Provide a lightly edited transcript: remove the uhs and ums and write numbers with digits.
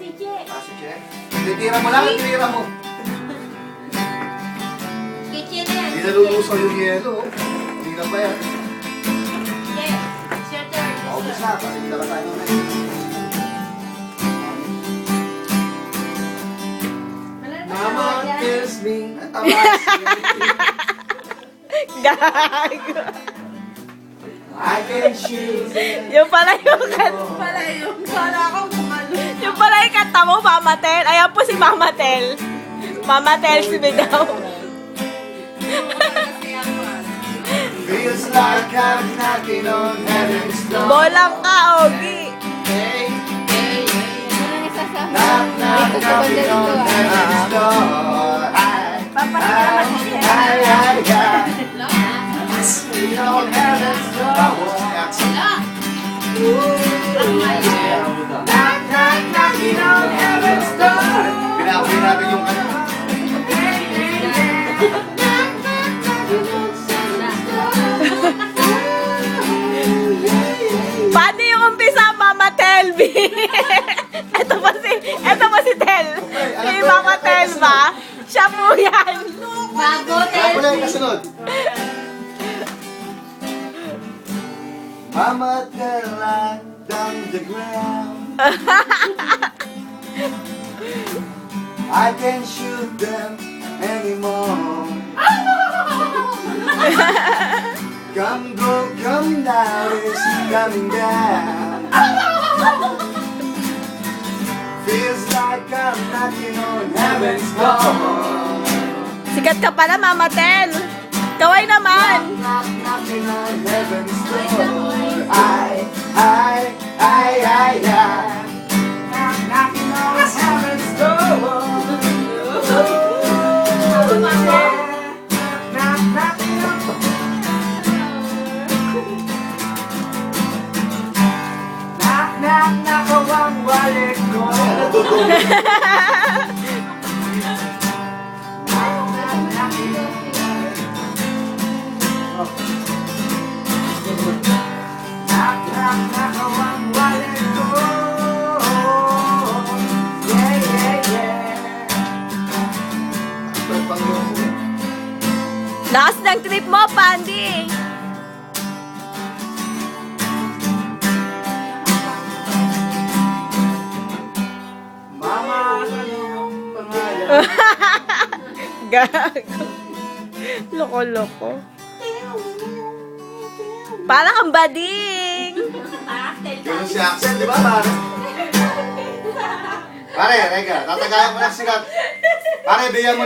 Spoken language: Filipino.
si Che. Si Che. Titira mo lang, titira mo. Kay Che na yan. Hindi nalulusaw yung yelo. Hindi na pa yan. Che, it's your turn. Maubos na, pati hindi na tayo na. Mama, kiss me. Gago. I can choose it. Yung pala yung kanta. Pala yun. Kala ko kung ano. Yung pala yung kanta mo, Mama Tel. Ayan po si Mama Tel. Mama Tel si daw. Feels like I'm knocking on heaven's door. Bolang ka, Ogi. Hey, Ano nagsasama? knock, knock, knocking on heaven's door. Papahinga naman si Che. Knocking on heaven's door. Knock, knock, knocking on heaven's door. Pinauwi natin yung ano. Paano yung umpisa, Mama Tel, B? Ito pa si Tel. Si Mama Tel ba? Siya po yan. Bago, Ako na yung kasunod. Mama, tell like down the ground. I can't shoot them anymore. Come go, come now, it's coming down. Feels like I'm knocking on heaven's door. Sikat ka pala, Mama Tel. Kaway naman. Knock, knocking on heaven's door. Knock, knocking on heaven's door. Knock, knocking on. Knock, knock, knock, ang balik ko. Knock, knock, knock, ang balik ko. Yeah, yeah, yeah. Lakas ng trip mo, Pandi. Mama, ano yung pangalan? Gago. Loko-loko. Parang ang bading. Ganun si Axel, di ba, pare? Pare, rega, tatagayan mo ng sigat. Pare, bigyan mo